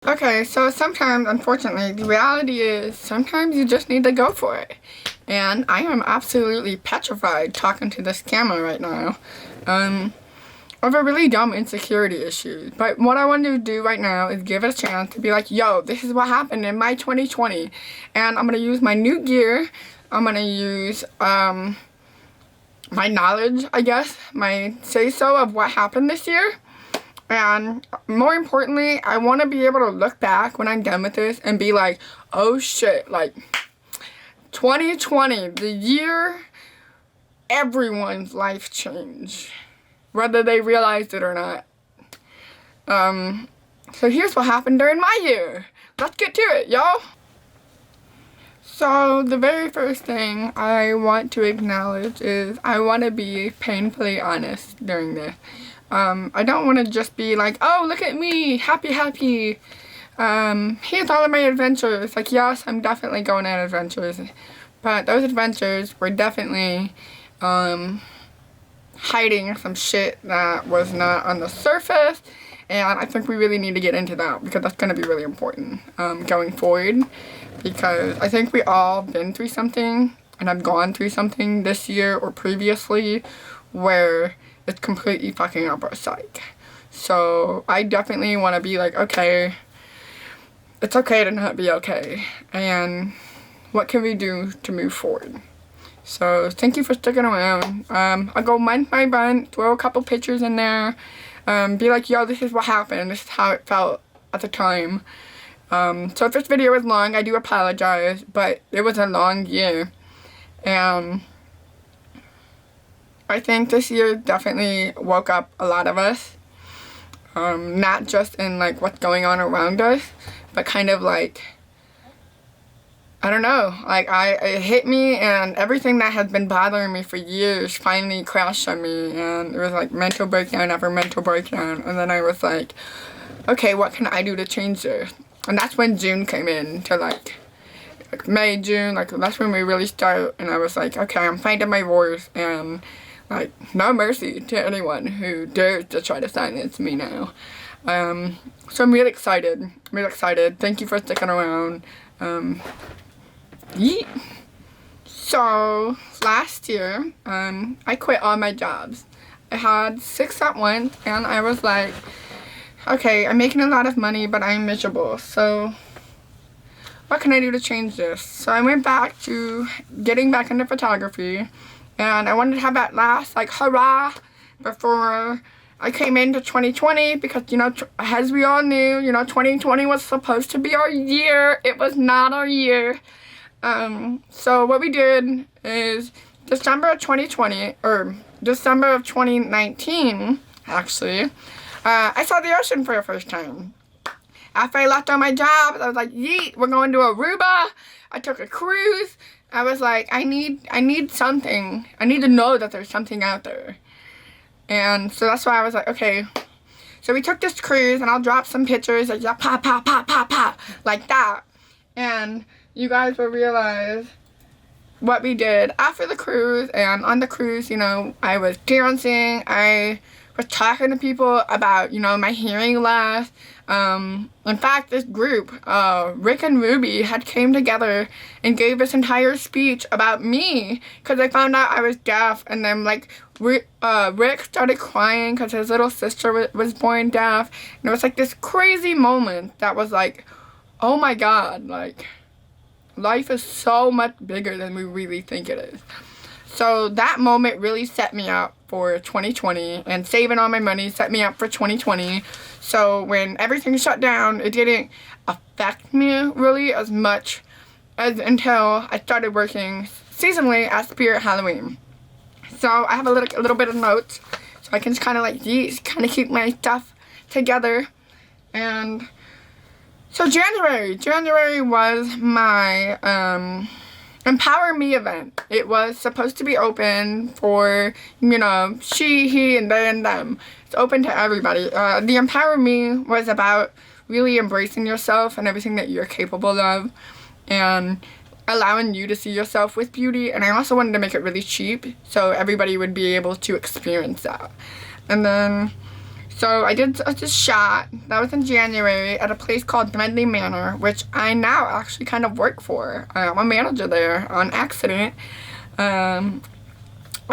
Okay, so sometimes, unfortunately, the reality is sometimes you just need to go for it. And I am absolutely petrified talking to this camera right now of a really dumb insecurity issue. But what I want to do right now is give it a chance to be like, yo, this is what happened in my 2020. And I'm going to use my new gear. I'm going to use my knowledge, I guess, my say-so of what happened this year. And more importantly, I want to be able to look back when I'm done with this and be like, oh shit, like 2020, the year everyone's life changed, whether they realized it or not. So here's what happened during my year. Let's get to it, y'all. So the very first thing I want to acknowledge is I want to be painfully honest during this. I don't want to just be like, oh, look at me, happy. Here's all of my adventures. Like, yes, I'm definitely going on adventures, but those adventures were definitely hiding some shit that was not on the surface, and I think we really need to get into that because that's going to be really important going forward, because I think we all been through something and have gone through something this year or previously where it's completely fucking up our psyche. So I definitely want to be like, okay, it's okay to not be okay, and what can we do to move forward? So thank you for sticking around. I'll go mind my bun, throw a couple pictures in there, be like, yo, this is what happened, this is how it felt at the time. So if this video is long, I do apologize, but it was a long year, and I think this year definitely woke up a lot of us, not just in like what's going on around us, but kind of like, I don't know, like it hit me, and everything that had been bothering me for years finally crashed on me, and it was like mental breakdown after mental breakdown, and then I was like, okay, what can I do to change this? And that's when June came in to like May, June, like that's when we really started, and I was like, okay, I'm finding my voice, and like, no mercy to anyone who dares to try to silence me now. So I'm really excited. Thank you for sticking around. Yeet. So, last year, I quit all my jobs. I had 6 at once, and I was like, okay, I'm making a lot of money, but I'm miserable. So, what can I do to change this? So I went back to getting back into photography. And I wanted to have that last, like, hurrah before I came into 2020, because, you know, as we all knew, you know, 2020 was supposed to be our year. It was not our year. So what we did is December of 2020, or December of 2019, actually, I saw the ocean for the first time. After I left all my jobs, I was like, yeet, we're going to Aruba. I took a cruise. I was like, I need something. I need to know that there's something out there. And so that's why I was like, okay. So we took this cruise, and I'll drop some pictures, like, yeah, pop, like that. And you guys will realize what we did after the cruise. And on the cruise, you know, I was dancing. I was talking to people about, you know, my hearing loss. In fact, this group, Rick and Ruby, had came together and gave this entire speech about me, because they found out I was deaf, and then, like, Rick started crying because his little sister was born deaf, and it was, like, this crazy moment that was, like, oh my god, like, life is so much bigger than we really think it is. So that moment really set me up for 2020, and saving all my money set me up for 2020. So when everything shut down, it didn't affect me really as much as until I started working seasonally at Spirit Halloween. So I have a little bit of notes, so I can just kind of like kind of keep my stuff together. And so January was my Empower Me event. It was supposed to be open for, you know, she, he, and they, and them. It's open to everybody. The Empower Me was about really embracing yourself and everything that you're capable of, and allowing you to see yourself with beauty. And I also wanted to make it really cheap, so everybody would be able to experience that. And then So I did a shot. That was in January at a place called Medley Manor, which I now actually kind of work for. I'm a manager there on accident. I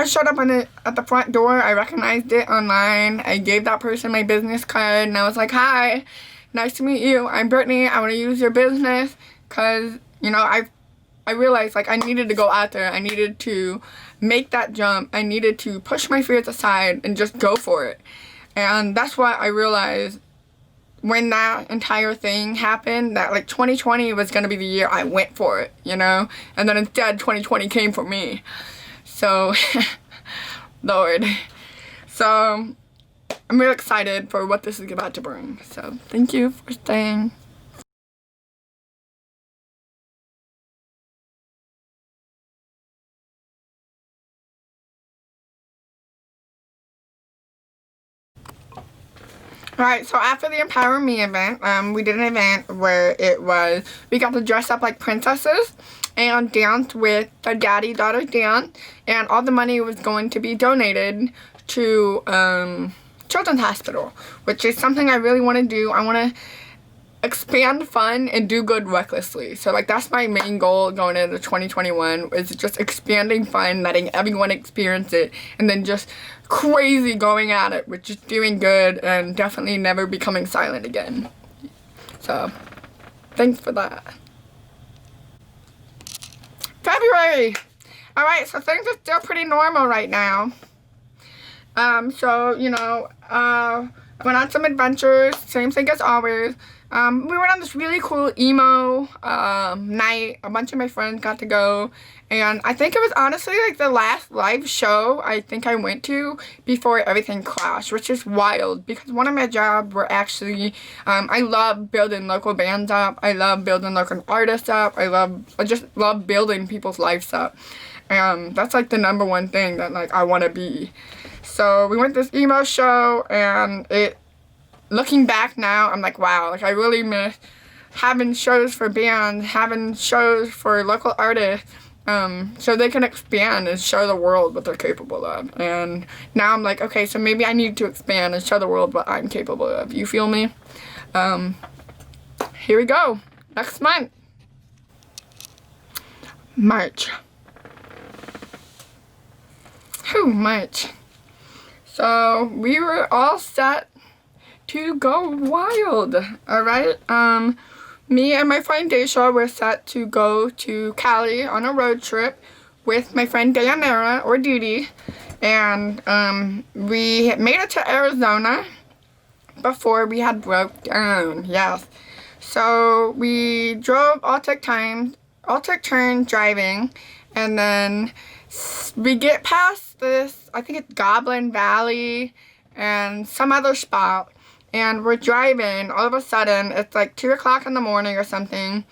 showed up at the front door. I recognized it online. I gave that person my business card, and I was like, "Hi, nice to meet you. I'm Brittany. I want to use your business," because, you know, I realized, like, I needed to go out there. I needed to make that jump. I needed to push my fears aside and just go for it. And that's what I realized when that entire thing happened, that, like, 2020 was going to be the year I went for it, you know? And then instead, 2020 came for me. So, Lord. So, I'm really excited for what this is about to bring. So, thank you for staying. Alright, so after the Empower Me event, we did an event where we got to dress up like princesses and dance with the daddy-daughter dance, and all the money was going to be donated to Children's Hospital, which is something I really want to do. I want to expand fun and do good recklessly. So, like, that's my main goal going into 2021, is just expanding fun, letting everyone experience it, and then just crazy going at it with just doing good and definitely never becoming silent again. So, thanks for that. February! Alright, so things are still pretty normal right now. So, you know, I went on some adventures, same thing as always. We went on this really cool emo night. A bunch of my friends got to go, and I think it was honestly like the last live show I think I went to before everything crashed, which is wild because one of my jobs were actually, I love building local bands up. I love building local artists up. I just love building people's lives up. That's like the #1 thing that, like, I want to be. So we went to this emo show, and looking back now, I'm like, wow, like, I really miss having shows for bands, having shows for local artists, so they can expand and show the world what they're capable of. And now I'm like, okay, so maybe I need to expand and show the world what I'm capable of. You feel me? Here we go. Next month. March. Whew, March. So we were all set to go wild, alright? Me and my friend Daisha were set to go to Cali on a road trip with my friend Dayanara, or Didi, and we made it to Arizona before we had broke down, yes. So we drove, all took turns driving, and then we get past this, I think it's Goblin Valley and some other spot, and we're driving. All of a sudden, it's like 2 o'clock in the morning or something,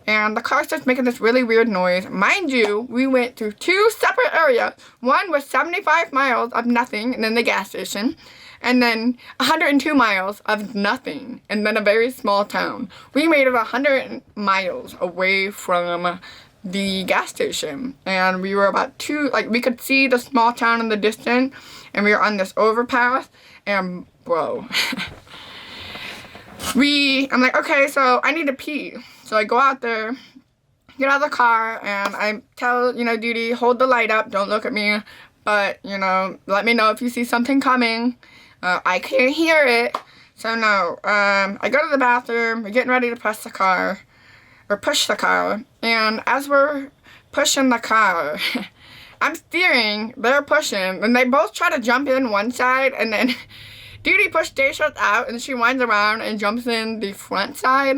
and the car starts making this really weird noise. Mind you, we went through 2 separate areas. One was 75 miles of nothing, and then the gas station, and then 102 miles of nothing, and then a very small town. We made it 100 miles away from the gas station, and we were about we could see the small town in the distance, and we were on this overpass, and bro, I'm like, okay, so I need to pee. So I go out there, get out of the car, and I tell, Didi, hold the light up, don't look at me, but, let me know if you see something coming. I can't hear it, so no. I go to the bathroom, we're getting ready to push the car, and as we're pushing the car, I'm steering, they're pushing, and they both try to jump in one side, and then Didi pushed Daisha out, and she winds around and jumps in the front side,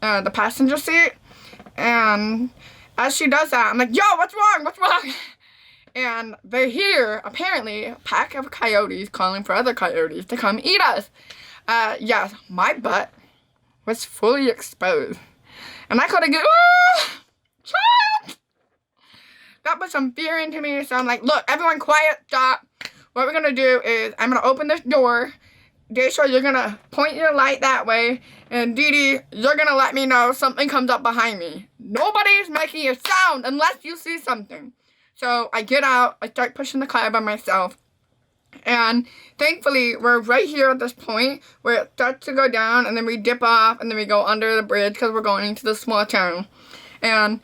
the passenger seat, and as she does that, I'm like, yo, what's wrong? And they hear, apparently, a pack of coyotes calling for other coyotes to come eat us. Yes, my butt was fully exposed. And I couldn't get, child! That put some fear into me, so I'm like, look, everyone quiet, stop. What we're gonna do is, I'm gonna open this door. Daisha, you're gonna point your light that way. And Didi, you're gonna let me know something comes up behind me. Nobody's making a sound unless you see something. So I get out, I start pushing the car by myself. And thankfully, we're right here at this point where it starts to go down, and then we dip off, and then we go under the bridge because we're going into the small town. And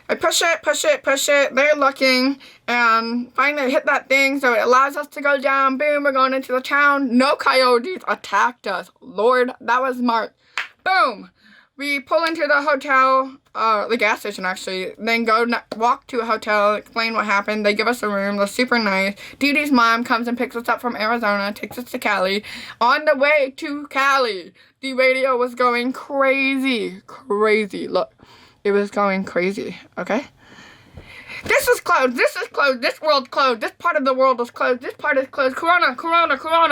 I push it, push it, push it. They're looking, and finally hit that thing, so it allows us to go down. Boom, we're going into the town. No coyotes attacked us. Lord, that was smart. Boom. We pull into the hotel, the gas station actually, then walk to a hotel, explain what happened. They give us a room. They're super nice. Dee Dee's mom comes and picks us up from Arizona, takes us to Cali. On the way to Cali, the radio was going crazy. Crazy. Look, it was going crazy, okay? This is closed. This is closed. This world's closed. This part of the world is closed. This part is closed. Corona,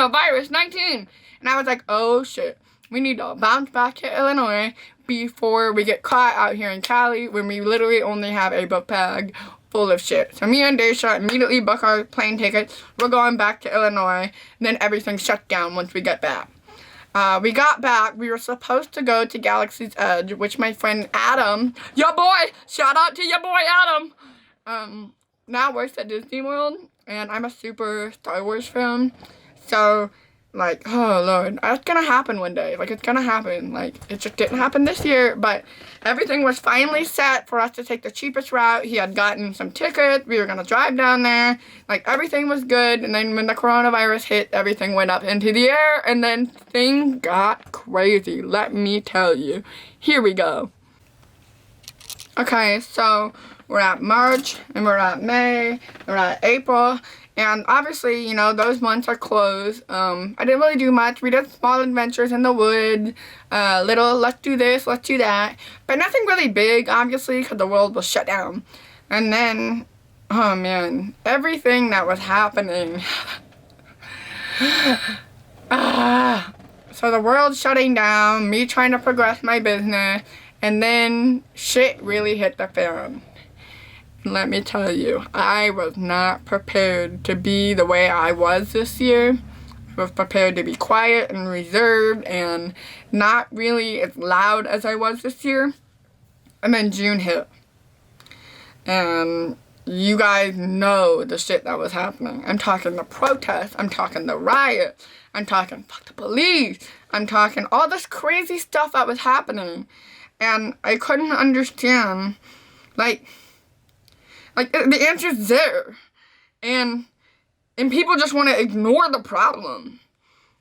virus 19. And I was like, oh shit. We need to bounce back to Illinois before we get caught out here in Cali when we literally only have a book bag full of shit. So me and Daisha immediately book our plane tickets. We're going back to Illinois. And then everything shut down once we get back. We got back. We were supposed to go to Galaxy's Edge, which my friend Adam, your boy, shout out to your boy Adam, now works at Disney World. And I'm a super Star Wars fan. So, like, oh Lord, it's gonna happen one day. Like, it's gonna happen. Like, it just didn't happen this year, but everything was finally set for us to take the cheapest route. He had gotten some tickets. We were gonna drive down there. Like, everything was good. And then when the coronavirus hit, everything went up into the air, and then things got crazy. Let me tell you. Here we go. Okay, so we're at March, and we're at May, we're at April. And obviously, you know, those months are closed. I didn't really do much. We did small adventures in the woods, little let's do this, let's do that. But nothing really big, obviously, because the world was shut down. And then, oh man, everything that was happening. So the world shutting down, me trying to progress my business, and then shit really hit the fan. Let me tell you, I was not prepared to be the way I was this year. I was prepared to be quiet and reserved and not really as loud as I was this year. And then June hit. And you guys know the shit that was happening. I'm talking the protests. I'm talking the riots. I'm talking fuck the police. I'm talking all this crazy stuff that was happening. And I couldn't understand, like the answer's there. And people just want to ignore the problem.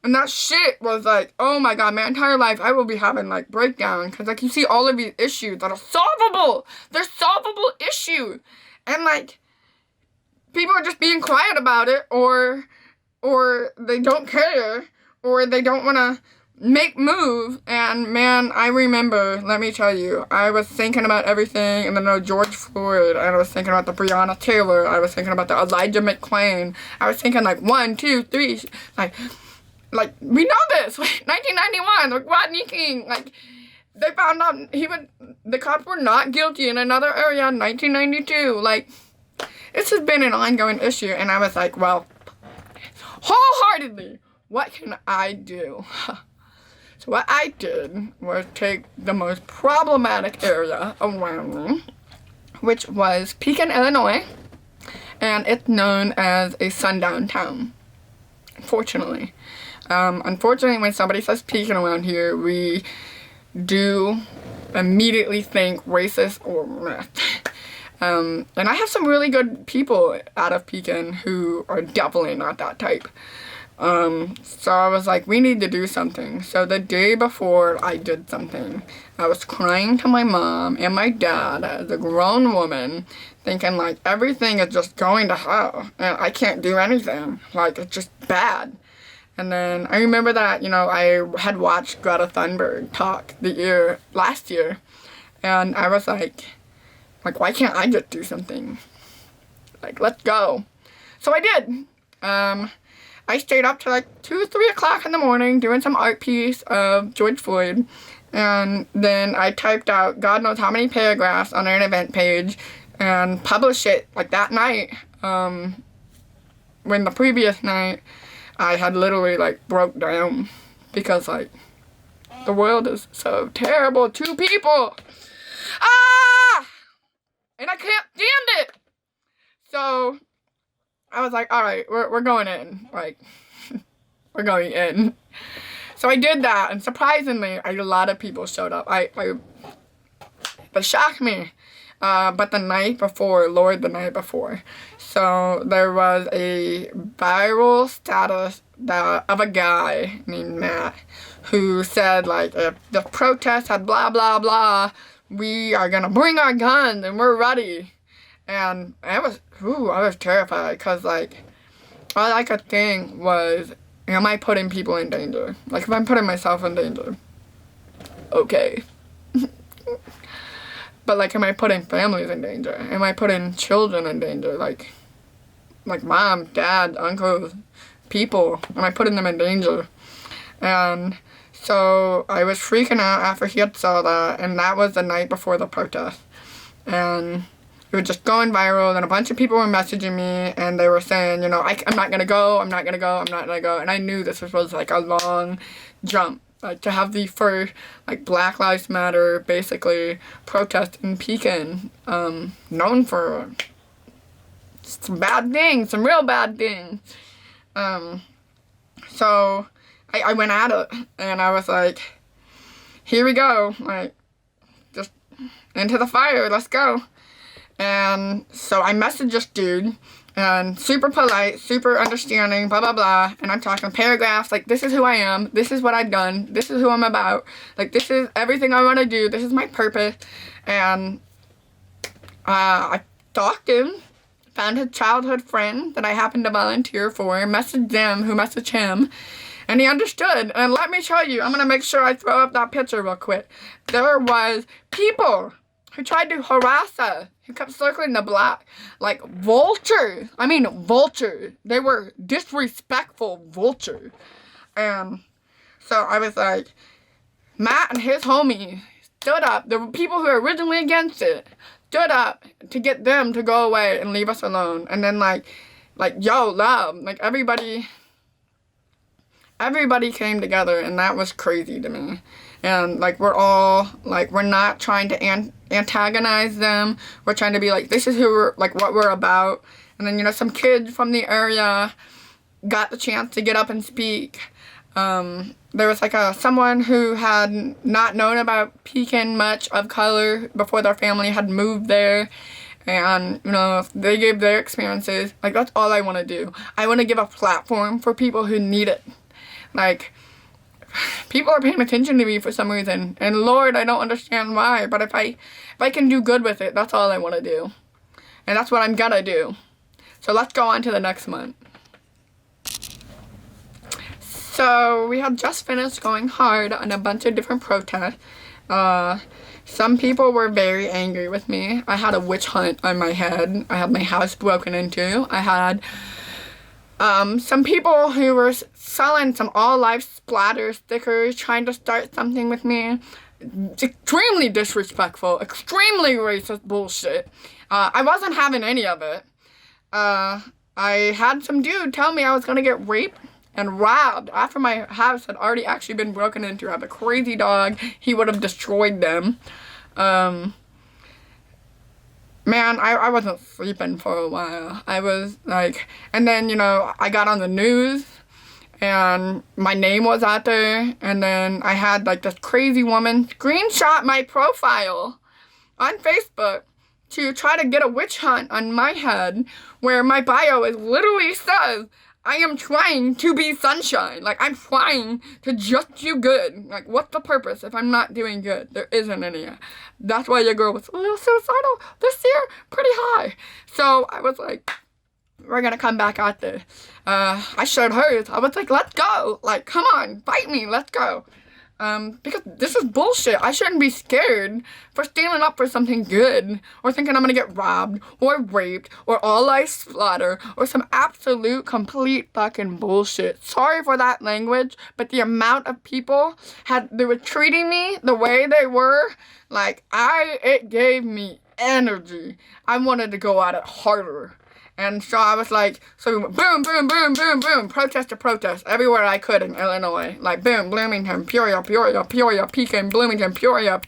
And that shit was like, oh my god, my entire life I will be having like breakdown. Because like you see all of these issues that are solvable. They're solvable issues. And like, people are just being quiet about it. Or they don't care. Or they don't want to make moves. And man, I remember, let me tell you, I was thinking about everything, and then George Floyd, I was thinking about the Breonna Taylor, I was thinking about the Elijah McClain, I was thinking like 1, 2, 3, like we know this, like 1991, like Rodney King, like they found out the cops were not guilty in another area in 1992, like this has been an ongoing issue. And I was like, well, wholeheartedly, what can I do? So what I did was take the most problematic area around me, which was Pekin, Illinois, and it's known as a sundown town, unfortunately. Unfortunately, when somebody says Pekin around here, we do immediately think racist or meth. And I have some really good people out of Pekin who are definitely not that type. So I was like, we need to do something. So the day before I did something, I was crying to my mom and my dad as a grown woman, thinking like everything is just going to hell and I can't do anything. Like, it's just bad. And then I remember that, you know, I had watched Greta Thunberg talk last year, and I was like, why can't I just do something? Like, let's go. So I did. I stayed up till like 2, 3 o'clock in the morning doing some art piece of George Floyd. And then I typed out God knows how many paragraphs on an event page and published it like that night. When the previous night I had literally like broke down because like the world is so terrible to people. And I can't stand it. So I was like, all right, we're going in. Like, we're going in. So I did that, and surprisingly, a lot of people showed up. It shocked me. But the night before, the night before. So there was a viral status of a guy named Matt who said, like, if the protest had blah, blah, blah, we are gonna bring our guns and we're ready. And I was terrified because, like, all I could think was, am I putting people in danger? Like, if I'm putting myself in danger, okay. But, like, am I putting families in danger? Am I putting children in danger? Like mom, dad, uncles, people. Am I putting them in danger? And so I was freaking out after he had saw that, and that was the night before the protest. And it was just going viral, and a bunch of people were messaging me, and they were saying, you know, I'm not gonna go, I'm not gonna go, I'm not gonna go. And I knew this was like a long jump. Like, to have the first, like, Black Lives Matter, basically, protest in Pekin, known for some bad things, some real bad things. So I went at it, and I was like, here we go, like, just into the fire, let's go. And so I messaged this dude, and super polite, super understanding, blah, blah, blah. And I'm talking paragraphs, like, this is who I am, this is what I've done, this is who I'm about, like, this is everything I want to do, this is my purpose. And I stalked him, found his childhood friend that I happened to volunteer for, messaged them who messaged him, and he understood. And let me tell you, I'm going to make sure I throw up that picture real quick. There was people who tried to harass us, who kept circling the block like vultures. I mean, vultures. They were disrespectful vultures. And so I was like, Matt and his homie stood up. There were people who were originally against it, stood up to get them to go away and leave us alone. And then like, yo, love, like everybody came together, and that was crazy to me. And, like, we're all, like, we're not trying to antagonize them. We're trying to be like, this is who we're, like, what we're about. And then, you know, some kids from the area got the chance to get up and speak. There was, like, someone who had not known about Pekin much of color before their family had moved there. And, you know, they gave their experiences. Like, that's all I want to do. I want to give a platform for people who need it. Like, people are paying attention to me for some reason, and Lord, I don't understand why, but if I can do good with it, that's all I want to do. And that's what I'm gonna do. So let's go on to the next month. So we had just finished going hard on a bunch of different protests. Some people were very angry with me. I had a witch hunt on my head. I had my house broken into. I had some people who were selling some all life splatter stickers, trying to start something with me. Extremely disrespectful, extremely racist bullshit. I wasn't having any of it. I had some dude tell me I was gonna get raped and robbed after my house had already actually been broken into. I have a crazy dog. He would have destroyed them. Man, I wasn't sleeping for a while. I was like, and then, you know, I got on the news, and my name was out there, and then I had, like, this crazy woman screenshot my profile on Facebook to try to get a witch hunt on my head, where my bio is literally says, I am trying to be sunshine. Like, I'm trying to just do good. Like, what's the purpose if I'm not doing good? There isn't any. That's why your girl was a little suicidal this year, pretty high. So I was like, we're gonna come back out there. I showed hers. I was like, let's go. Like, come on, fight me, let's go. Because this is bullshit. I shouldn't be scared for standing up for something good, or thinking I'm gonna get robbed, or raped, or all life splatter, or some absolute, complete fucking bullshit. Sorry for that language, but the amount of people they were treating me the way they were, like, it gave me energy. I wanted to go at it harder. And so I was like, so boom, boom, boom, boom, boom, protest to protest, everywhere I could in Illinois. Like, boom, Bloomington, Peoria, Peoria, Peoria, Pekin, Bloomington, Peoria,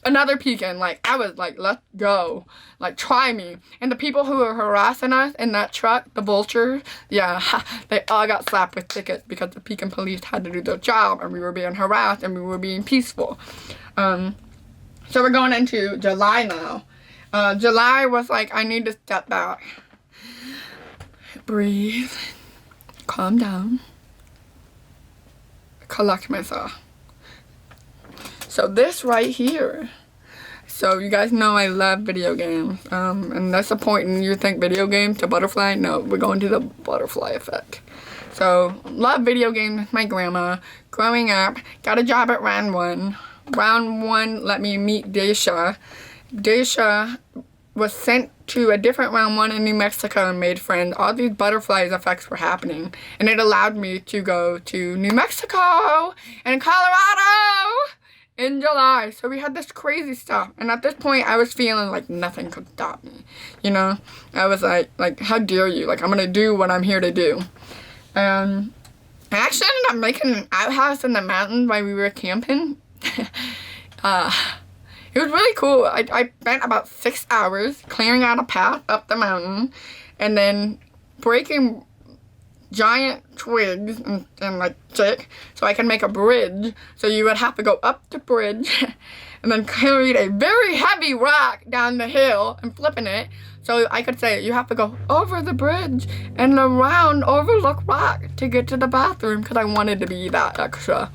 another pecan. Like, I was like, let's go. Like, try me. And the people who were harassing us in that truck, the vultures, yeah, they all got slapped with tickets because the pecan police had to do their job, and we were being harassed, and we were being peaceful. So we're going into July now. July was like, I need to step back. Breathe. Calm down. Collect myself. So this right here. So you guys know I love video games. And that's the point. And you think video games to butterfly? No, we're going to the butterfly effect. So love video games with my grandma. Growing up, got a job at round one. Round one let me meet Daisha. Daisha was sent to a different round one in New Mexico and made friends. All these butterflies effects were happening, and it allowed me to go to New Mexico and Colorado in July. So we had this crazy stuff, and at this point I was feeling like nothing could stop me, you know. I was like how dare you, like I'm gonna do what I'm here to do. I actually ended up making an outhouse in the mountains while we were camping. It was really cool. I spent about 6 hours clearing out a path up the mountain and then breaking giant twigs and like stick so I can make a bridge. So you would have to go up the bridge and then carry a very heavy rock down the hill and flipping it. So I could say you have to go over the bridge and around Overlook Rock to get to the bathroom because I wanted to be that extra.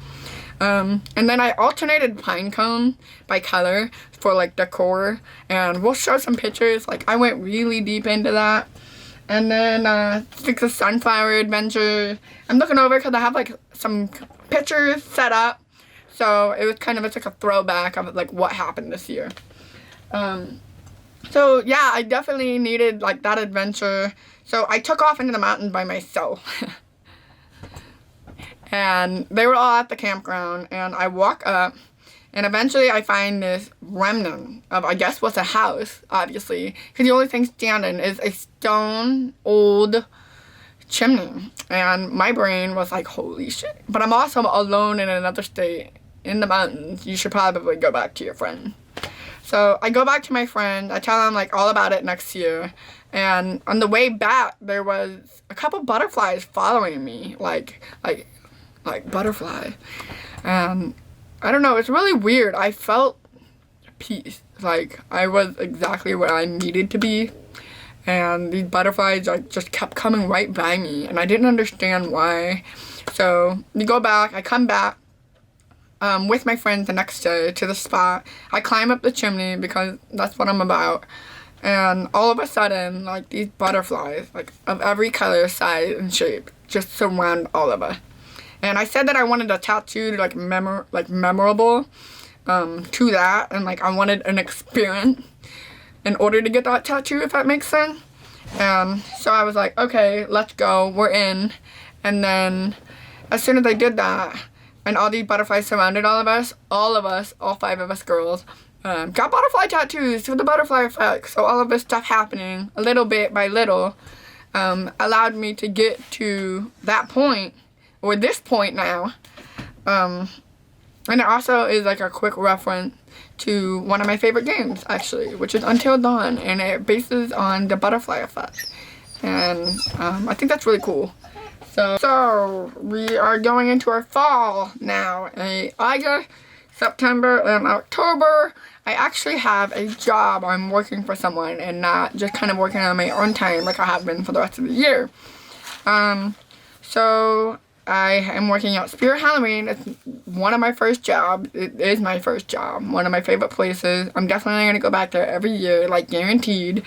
And then I alternated pine cone by color for like decor, and we'll show some pictures. Like I went really deep into that. And then I think the sunflower adventure, I'm looking over because I have like some pictures set up, so it was kind of like a throwback of like what happened this year. So yeah, I definitely needed like that adventure, so I took off into the mountains by myself. And they were all at the campground, and I walk up, and eventually I find this remnant of, I guess, what's a house, obviously, because the only thing standing is a stone old chimney. And my brain was like, holy shit. But I'm also alone in another state in the mountains. You should probably go back to your friend. So I go back to my friend. I tell him like all about it next year. And on the way back, there was a couple butterflies following me, like butterfly. And I don't know, it's really weird. I felt peace. Like I was exactly where I needed to be. And these butterflies like just kept coming right by me, and I didn't understand why. So we go back, I come back with my friends the next day to the spot. I climb up the chimney because that's what I'm about. And all of a sudden, like these butterflies, like of every color, size, and shape, just surround all of us. And I said that I wanted a tattoo like memorable to that, and like I wanted an experience in order to get that tattoo, if that makes sense. And so I was like, okay, let's go, we're in. And then as soon as I did that, and all these butterflies surrounded all of us, all 5 of us girls, got butterfly tattoos with the butterfly effect. So all of this stuff happening, a little bit by little, allowed me to get to that point, or this point now. And it also is like a quick reference to one of my favorite games, actually, which is Until Dawn, and it bases on the butterfly effect. And I think that's really cool. So we are going into our fall now. In August, September, and October, I actually have a job. I'm working for someone and not just kind of working on my own time like I have been for the rest of the year. So I am working at Spirit Halloween. It's one of my first jobs. It is my first job. One of my favorite places. I'm definitely going to go back there every year, like guaranteed.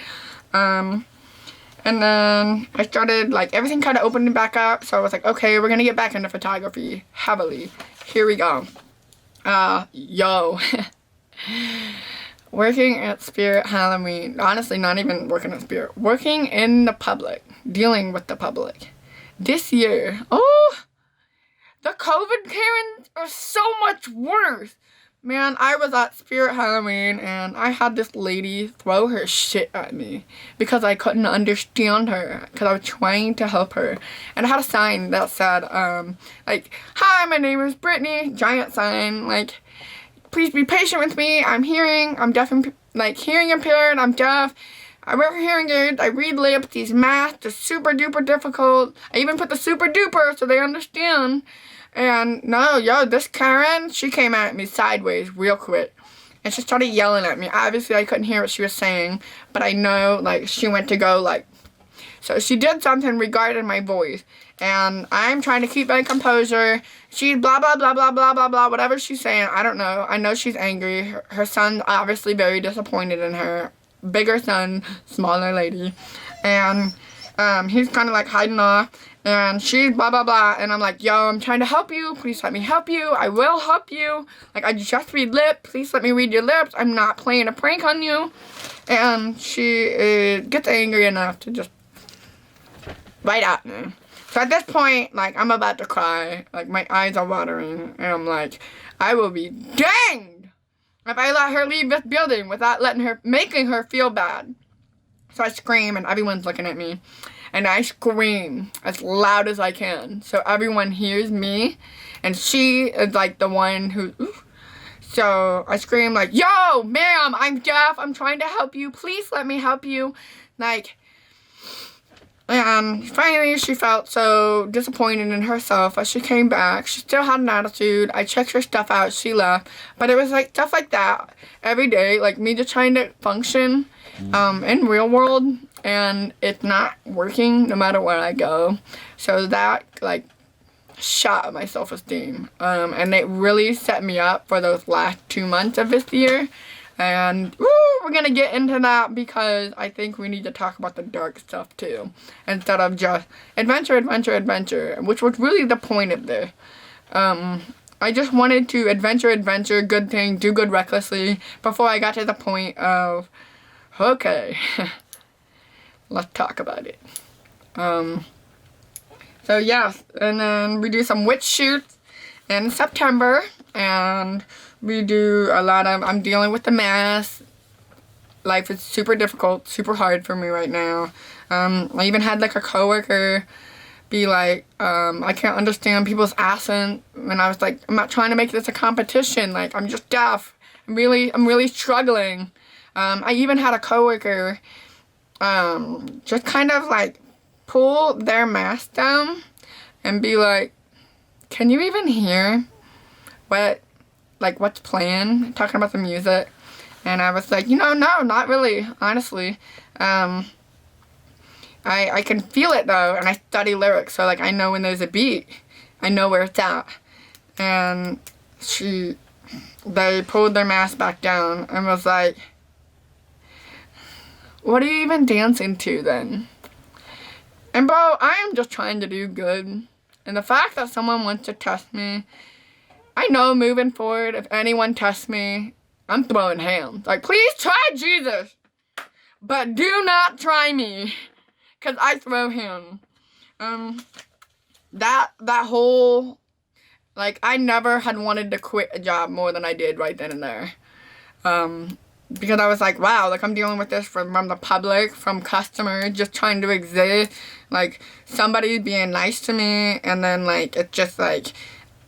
And then I started, like, everything kind of opening back up. So I was like, okay, we're going to get back into photography heavily. Here we go. Working at Spirit Halloween. Honestly, not even working at Spirit. Working in the public. Dealing with the public. This year, the COVID Karens are so much worse. Man, I was at Spirit Halloween and I had this lady throw her shit at me because I couldn't understand her, because I was trying to help her. And I had a sign that said, like, hi, my name is Brittany, giant sign, like, please be patient with me. I'm deaf and, like, hearing impaired. I'm deaf. I wear hearing aids. I read lips. These masks are super duper difficult. I even put the super duper so they understand. And no, yo, this Karen, she came at me sideways real quick. And she started yelling at me. Obviously, I couldn't hear what she was saying. But I know, like, she went to go, like... So she did something regarding my voice. And I'm trying to keep my composure. She's blah, blah, blah, blah, blah, blah, blah. Whatever she's saying, I don't know. I know she's angry. Her son's obviously very disappointed in her. Bigger son, smaller lady. And he's kind of, like, hiding off. And she's blah, blah, blah. And I'm like, yo, I'm trying to help you. Please let me help you. I will help you. Like, I just read lips. Please let me read your lips. I'm not playing a prank on you. And she gets angry enough to just bite at me. So at this point, like, I'm about to cry. Like, my eyes are watering. And I'm like, I will be danged if I let her leave this building without making her feel bad. So I scream, and everyone's looking at me. And I scream as loud as I can, so everyone hears me. And she is, like, the one who... So I scream, like, yo, ma'am, I'm deaf. I'm trying to help you. Please let me help you. Like... And finally, she felt so disappointed in herself as she came back. She still had an attitude. I checked her stuff out. She left. But it was, like, stuff like that every day. Like, me just trying to function in real world. And it's not working no matter where I go. So that, like, shot my self-esteem. And it really set me up for those last 2 months of this year. And we're going to get into that because I think we need to talk about the dark stuff too. Instead of just adventure, adventure, adventure. Which was really the point of this. I just wanted to adventure, good thing, do good recklessly. Before I got to the point of, okay, let's talk about it. So yes, and then we do some witch shoots in September. And... we do a lot of, I'm dealing with the mask. Life is super difficult, super hard for me right now. I even had, like, a coworker be like, I can't understand people's accent. And I was like, I'm not trying to make this a competition. Like, I'm just deaf. I'm really struggling. I even had a coworker, just kind of, like, pull their mask down and be like, can you even hear what's playing, talking about the music. And I was like, no, not really, honestly. I can feel it, though, and I study lyrics, so, like, I know when there's a beat. I know where it's at. And they pulled their mask back down and was like, what are you even dancing to, then? And, bro, I am just trying to do good. And the fact that someone wants to test me, I know moving forward, if anyone tests me, I'm throwing hands. Like, please try Jesus, but do not try me, because I throw hands. That whole, like, I never had wanted to quit a job more than I did right then and there. Because I was like, wow, like, I'm dealing with this from the public, from customers, just trying to exist. Like, somebody being nice to me, and then, like, it's just, like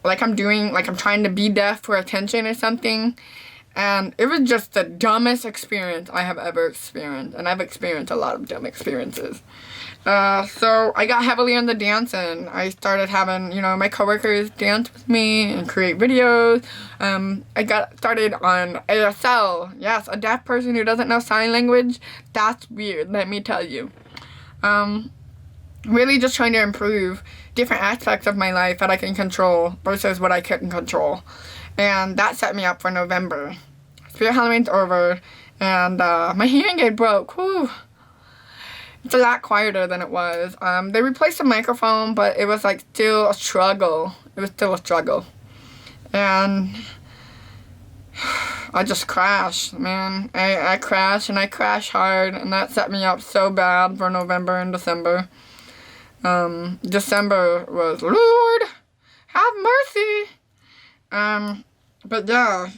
I'm trying to be deaf for attention or something. And it was just the dumbest experience I have ever experienced. And I've experienced a lot of dumb experiences. So I got heavily into dancing. I started having, my coworkers dance with me and create videos. I got started on ASL. Yes, a deaf person who doesn't know sign language. That's weird, let me tell you. Really just trying to improve different aspects of my life that I can control versus what I couldn't control. And that set me up for November. Spirit Halloween's over, and my hearing aid broke. Whew. It's a lot quieter than it was. They replaced the microphone, but it was, like, still a struggle. It was still a struggle. And I just crashed, man. I crashed, and I crashed hard, and that set me up so bad for November and December. December was, Lord, have mercy. But yeah,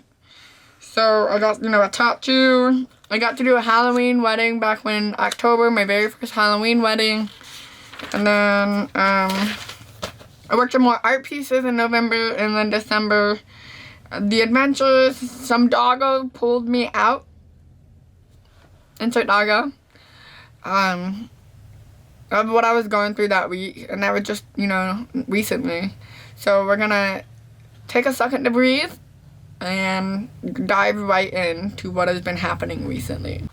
so I got, a tattoo. I got to do a Halloween wedding back when October, my very first Halloween wedding. And then, I worked on more art pieces in November and then December. the adventures, some doggo pulled me out. Insert doggo. Of what I was going through that week, and that was just, you know, recently. So we're gonna take a second to breathe and dive right into what has been happening recently.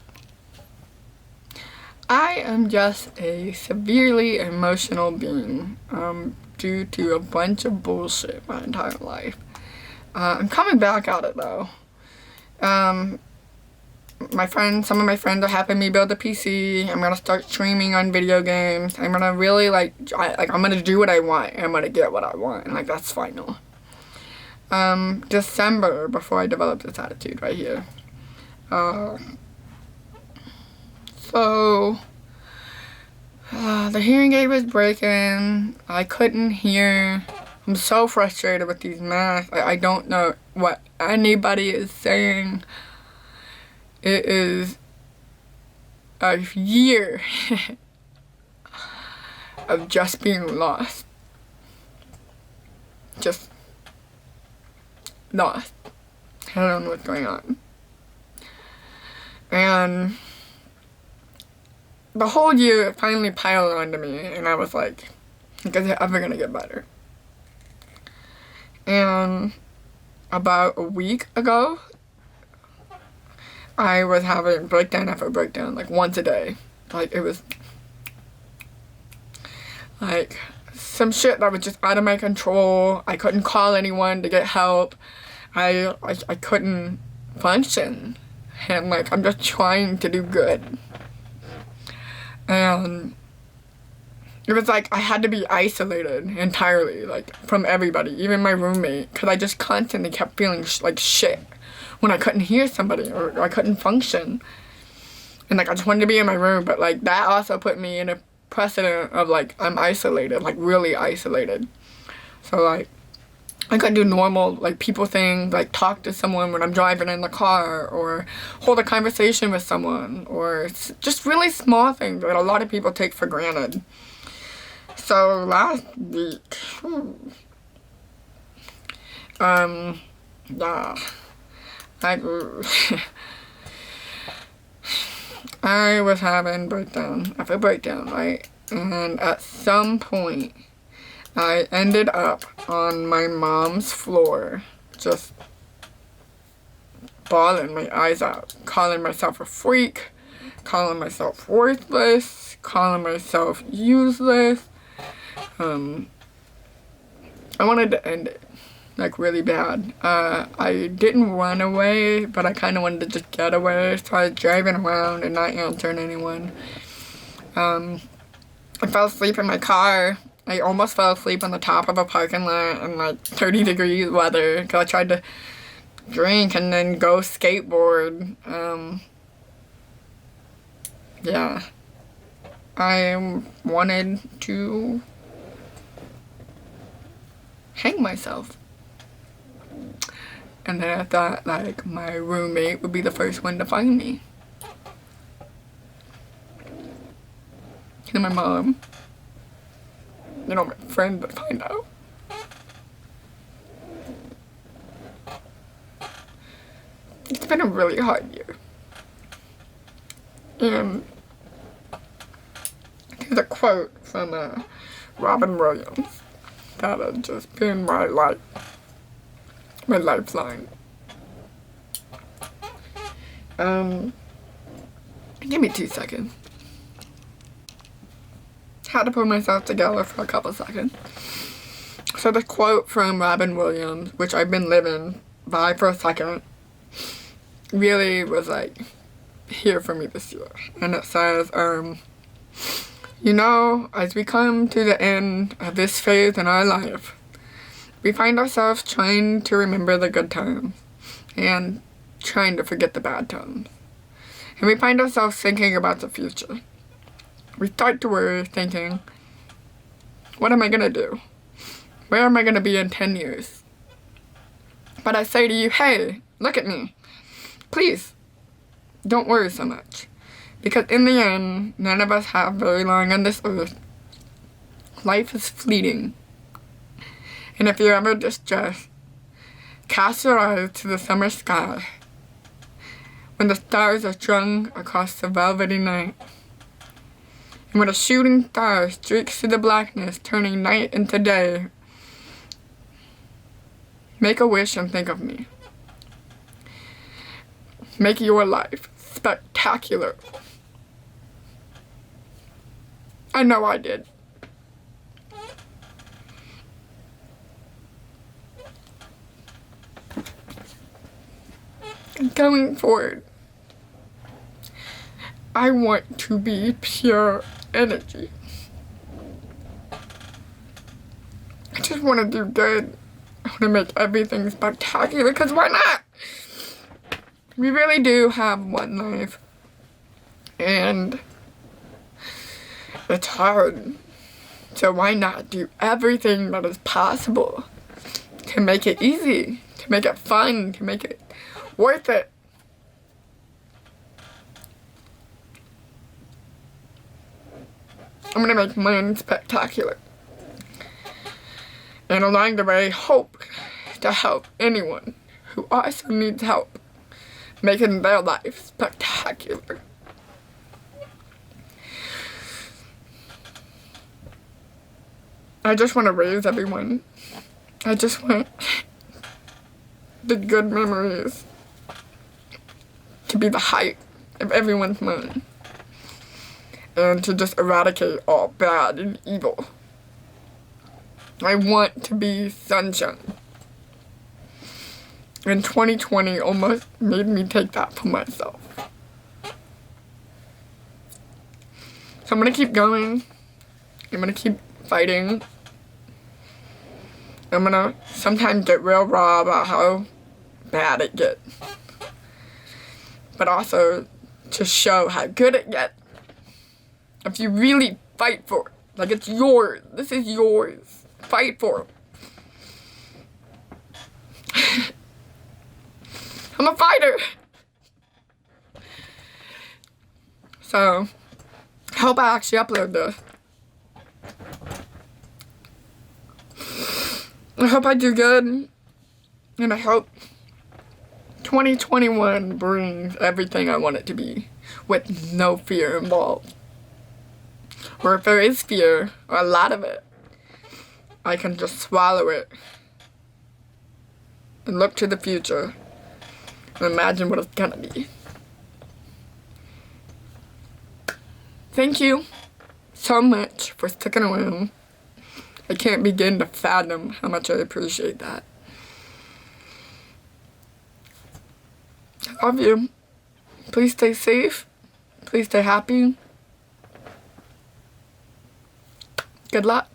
I am just a severely emotional being due to a bunch of bullshit my entire life. I'm coming back at it though. Some of my friends are helping me build a PC. I'm gonna start streaming on video games. I'm gonna really I'm gonna do what I want. And I'm gonna get what I want. And that's final. December, before I developed this attitude right here. So the hearing aid was breaking. I couldn't hear. I'm so frustrated with these masks. I don't know what anybody is saying. It is a year of just being lost. Just lost. I don't know what's going on. And the whole year finally piled onto me, and I was like, is it ever gonna get better? And about a week ago, I was having breakdown after breakdown, once a day. It was some shit that was just out of my control. I couldn't call anyone to get help. I couldn't function. And I'm just trying to do good. And it was I had to be isolated entirely, from everybody, even my roommate, because I just constantly kept feeling like shit when I couldn't hear somebody or I couldn't function. And I just wanted to be in my room, but that also put me in a precedent of I'm isolated, really isolated. So I couldn't do normal people things, talk to someone when I'm driving in the car, or hold a conversation with someone, or just really small things that a lot of people take for granted. So last week, yeah, I was having breakdown after breakdown, right? And at some point, I ended up on my mom's floor, just bawling my eyes out, calling myself a freak, calling myself worthless, calling myself useless. I wanted to end it, really bad. I didn't run away, but I kind of wanted to just get away, so I was driving around and not answering anyone. I fell asleep in my car. I almost fell asleep on the top of a parking lot in 30 degree weather, because I tried to drink and then go skateboard. Yeah. I wanted to hang myself. And then I thought my roommate would be the first one to find me. And my mom, my friend would find out. It's been a really hard year. And there's a quote from Robin Williams that has just been my lifeline. Give me 2 seconds. Had to pull myself together for a couple seconds. So the quote from Robin Williams, which I've been living by for a second, really was here for me this year. And it says, as we come to the end of this phase in our life, we find ourselves trying to remember the good times and trying to forget the bad times. And we find ourselves thinking about the future. We start to worry, thinking, what am I gonna do? Where am I gonna be in 10 years? But I say to you, hey, look at me. Please, don't worry so much. Because in the end, none of us have very long on this earth. Life is fleeting. And if you're ever distressed, Cast your eyes to the summer sky, when the stars are strung across the velvety night, and when a shooting star streaks through the blackness, turning night into day. Make a wish and think of me. Make your life spectacular. I know I did. Going forward, I want to be pure energy. I just want to do good. I want to make everything spectacular, because why not? We really do have one life, and it's hard. So why not do everything that is possible to make it easy, to make it fun, to make it worth it? I'm gonna make mine spectacular. And along the way, hope to help anyone who also needs help making their life spectacular. I just want to raise everyone. I just want the good memories to be the height of everyone's mind, and to just eradicate all bad and evil. I want to be sunshine. And 2020 almost made me take that for myself. So I'm gonna keep going. I'm gonna keep fighting. I'm gonna sometimes get real raw about how bad it gets, but also to show how good it gets. If you really fight for it, like it's yours, this is yours. Fight for it. I'm a fighter. So, I hope I actually upload this. I hope I do good. And I hope 2021 brings everything I want it to be, with no fear involved. Or if there is fear, or a lot of it, I can just swallow it and look to the future and imagine what it's gonna be. Thank you so much for sticking around. I can't begin to fathom how much I appreciate that. I love you. Please stay safe. Please stay happy. Good luck.